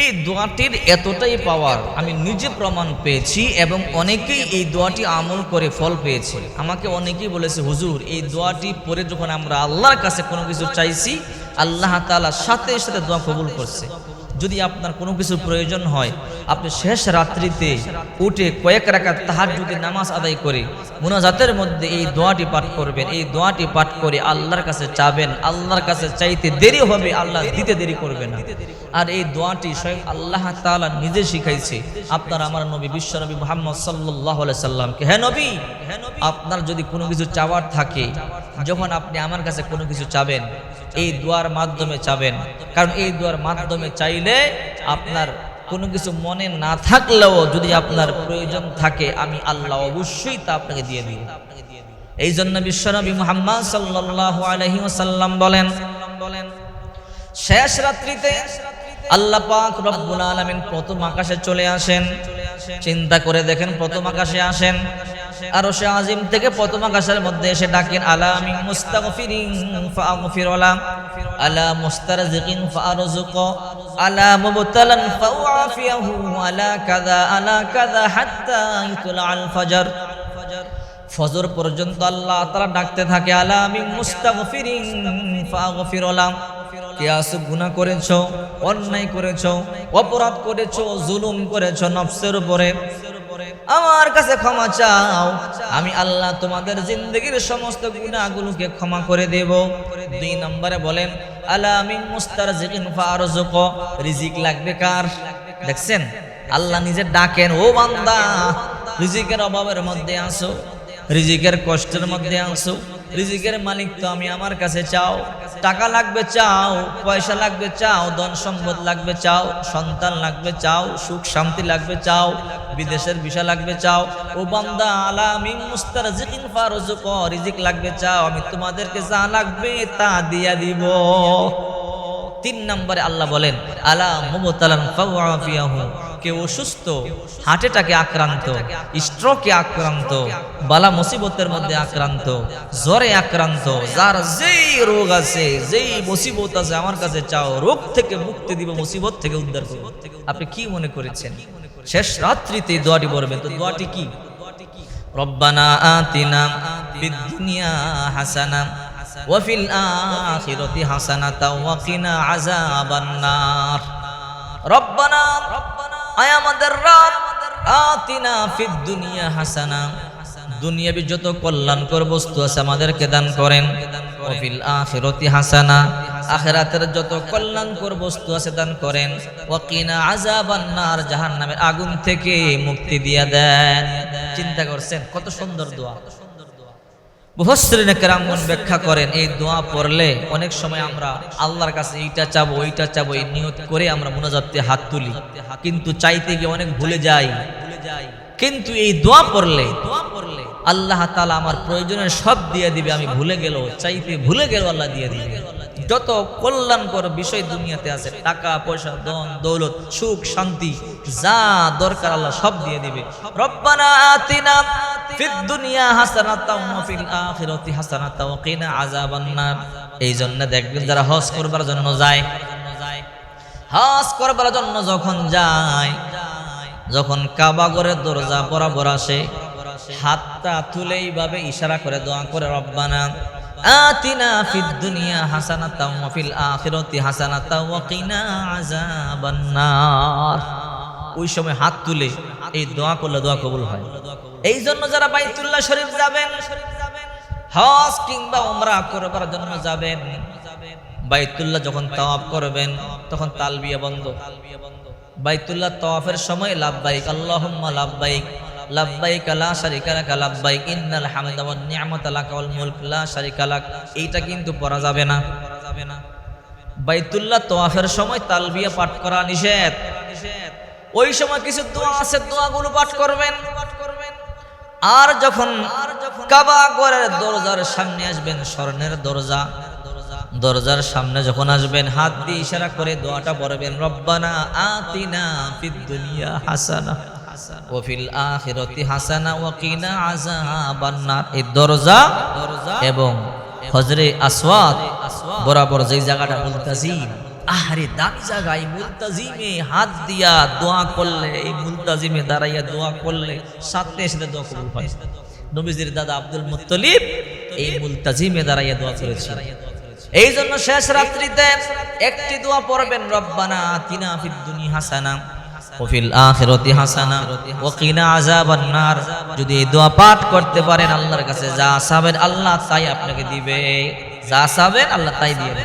এই দোয়াটির এতটাই পাওয়ার আমি নিজে প্রমাণ পেয়েছি এবং অনেকেই এই দোয়াটি আমল করে ফল পেয়েছে। আমাকে অনেকেই বলেছে, হুজুর এই দোয়াটি পড়ে যখন আমরা আল্লাহর কাছে কোনো কিছু চাইছি, আল্লাহ তাআলা সাথে সাথে দোয়া কবুল করছে। যদি আপনার কোনো কিছু প্রয়োজন হয়, আপনি শেষ রাত্রিতে উঠে কয়েক রাকাত তাহাজ্জুদের নামাজ আদায় করে মুনাজাতের মধ্যে এই দোয়াটি পাঠ করবেন। এই দোয়াটি পাঠ করে আল্লাহর কাছে চাবেন। আল্লাহর কাছে চাইতে দেরি হবে, আল্লাহ দিতে দেরি করবে না। আর এই দোয়াটি স্বয়ং আল্লাহ তাআলা নিজে শিখাইছে আপনার আমার নবী বিশ্বনবী মুহাম্মদ সাল্লাল্লাহু আলাইহি সাল্লামকে। হে নবী, আপনার যদি কোনো কিছু চাওয়ার থাকে, যখন আপনি আমার কাছে কোনো কিছু চাবেন, এই দোয়ার মাধ্যমে চাবেন। কারণ এই দোয়ার মাধ্যমে চাইলে আপনার কোনো কিছু মনে না থাকলেও যদি আপনার প্রয়োজন থাকে, আমি আল্লাহ অবশ্যই তা আপনাকে দিয়ে দিব। এই জন্য বিশ্বনবী মুহাম্মদ সাল্লাল্লাহু আলাইহি ওয়াসাল্লাম বলেন, শেষ রাত্রিতে আল্লাহ পাক রব্বুল আলামিন প্রথম আকাশে চলে আসেন। চিন্তা করে দেখেন, প্রথম আকাশে আসেন, আরশে আজিম থেকে প্রথম আকাশের মধ্যে এসে ডাকেন, আলা মিন মুস্তাগফিরিন ফাগফির লাহ, আলা মুস্তারজিকিন ফারযুক, আলা মুবতালান ফাউআফিয়াহু, আলা কাযা হাত্তা ইতলা আল ফজর। ফজর পর্যন্ত আল্লাহ তাআলা ডাকতে থাকে, আলা মিন মুস্তাগফিরিন ফাগফির লাহ। কে আসু গুনাহ করেছো, অন্যায় করেছো, অপরাধ করেছো, জুলুম করেছো নফসের উপরে, আমার কাছে ক্ষমা চাও, আমি আল্লাহ তোমাদের জিন্দেগীর সমস্ত গুনাহগুলোকে ক্ষমা করে দেব। 2 নম্বরে বলেন, আলা মিন মুস্তারজিকিন ফারযুক, রিজিক লাগবে কার? দেখছেন, আল্লাহ নিজে ডাকেন, ও বান্দা রিজিকের অভাবের মধ্যে আছো, রিজিকের কষ্টের মধ্যে আছো, রিজিকের মালিক তো আমি, আমার কাছে চাও। টাকা লাগবে চাও, পয়সা লাগবে চাও, ধন সম্পদ লাগবে চাও, সন্তান লাগবে চাও, সুখ শান্তি লাগবে চাও, বিদেশের ভিসা লাগবে চাও। ও বান্দা, আলা মিন মুস্তারজিকিন ফারযুক, রিজিক লাগবে চাও, আমি তোমাদেরকে যা লাগবে তা দিয়া দিব। 3 নম্বরে আল্লাহ বলেন, আলা মুবতালান ফাউআফিয়াহু, কেউ অসুস্থ, হার্ট অ্যাটাকে আক্রান্ত, স্ট্রোকে আক্রান্ত, বালা মুসিবতের মধ্যে আক্রান্ত, জ্বরে আক্রান্ত, যার যেই রোগ আছে, যেই মুসিবত আছে, আমার কাছে চাও, রোগ থেকে মুক্তি দিব, মুসিবত থেকে উদ্ধার করব। আপনি কি মনে করেছেন শেষ রাত্রিতে দোয়াটি পড়বেন? তো দোয়াটি কি? রব্বানা আতিনা ফিদ দুনিয়া হাসানা ওয়া ফিল আখিরাতি হাসানাতাও ওয়া কিনা আযাবান নার। রব্বানা, আয় আমাদের রব, আতিনা ফিদ দুনিয়া হাসানা, দুনিয়াবি যত কল্যাণকর বস্তু আছে আমাদেরকে দান করেন। ওয়া ফিল আখিরাতি হাসানা, আখিরাতের যত কল্যাণকর বস্তু আছে দান করেন। ওয়া কিনা আযাবান নার, জাহান্নামের আগুন থেকে মুক্তি দিয়া দেন। চিন্তা করছেন কত সুন্দর দোয়া। মুফাসসিরিনে কেরামগণ ব্যাখ্যা করেন, এই দোয়া পড়লে অনেক সময় আমরা আল্লাহর কাছে এইটা চাবো, ওইটা চাবো, এই নিয়ত করে আমরা মুনাজাতে হাত তুলি, কিন্তু চাইতে গিয়ে অনেক ভুলে যাই। কিন্তু এই দোয়া পড়লে আল্লাহ তাআলা আমার প্রয়োজনের সব দিয়ে দিবে। আমি ভুলে গেল, চাইতে ভুলে গেল, আল্লাহ দিয়ে দিবে। যত কল্যাণকর বিষয় দুনিয়াতে আছে, টাকা পয়সা, ধন দৌলত, সুখ শান্তি, যা দরকার আল্লাহ সব দিয়ে দিবে। রব্বানা আতিনা ফিদ দুনিয়া হাসানাতাও ওয়া ফিল আখিরাতি হাসানাতাও ওয়া কিনা আযাবান নার। এই জন্য দেখবেন যারা হজ করবার জন্য যায়, হজ করবার জন্য যখন যায়, যখন কাবা ঘরের দরজা বরাবর আসে, হাতটা তুলে এইভাবে ইশারা করে দোয়া করে, রব্বানা আতিনা ফিদ দুনিয়া হাসানাতাও ওয়া ফিল আখিরাতি হাসানাতাও ওয়া কিনা আযাবান নার। ওই সময় হাত তুলে এই দোয়া করলে দোয়া কবুল হয়। এই জন্য যারা বাইতুল্লাহ শরীফ যাবেন, হজ কিংবা উমরা করবার জন্য যাবেন, বাইতুল্লাহ যখন তাওয়াফ করবেন তখন তালবিয়া বন্ধ। বাইতুল্লাহ তাওয়াফের সময় লাব্বাইক আল্লাহুম্মা লাব্বাইক, লাব্বাইক লা শারিকা লাক লাব্বাইক, ইন্নাল হামদা ওয়ান নি'মাতা লাকা ওয়াল মুলক লা শারিকা লাক, এইটা কিন্তু পড়া যাবে না। বাইতুল্লাহ তাওয়াফের সময় তালবিয়া পাঠ করা নিষেধ। ওই সময় কিছু দোয়া আছে, দোয়াগুলো পাঠ করবেন। আর যখন কাবা ঘরের দরজার সামনে আসবেন, স্বর্ণের দরজা, দরজার সামনে যখন আসবেন, হাত দিয়ে ইশারা করে দোয়াটা পড়বেন, রব্বানা আতিনা ফিদ দুনিয়া হাসানা ওয়া ফিল আখিরাতি হাসানা ওয়া কিনা আযাবান নার। এই দরজা এবং হজরে আসওয়াদ বরাবর যেই জায়গাটা মুলতাজিম, আহারে দামি জায়গায় মুলতাজিমে হাত দিয়া দোয়া করলে, এই মুলতাজিমে দাঁড়াইয়া দোয়া করলে সাথে সাথে দোয়া কবুল হয়। নবীজির দাদা আব্দুল মুত্তালিব এই মুলতাজিমে দাঁড়াইয়া দোয়া করেছেন। এই জন্য শেষ রাত্রিতে একটি দোয়া পড়বেন, রব্বানা আতিনা ফিদ দুনিয়া হাসানা ওয়া ফিল আখিরাতি হাসানা ওয়া কিনা আযাবান নার। যদি এই দোয়া পাঠ করতে পারেন, আল্লাহর কাছে যা চাবেন আল্লাহ তাই আপনাকে দিবে, যা চাবেন আল্লাহ তাই দিবেন।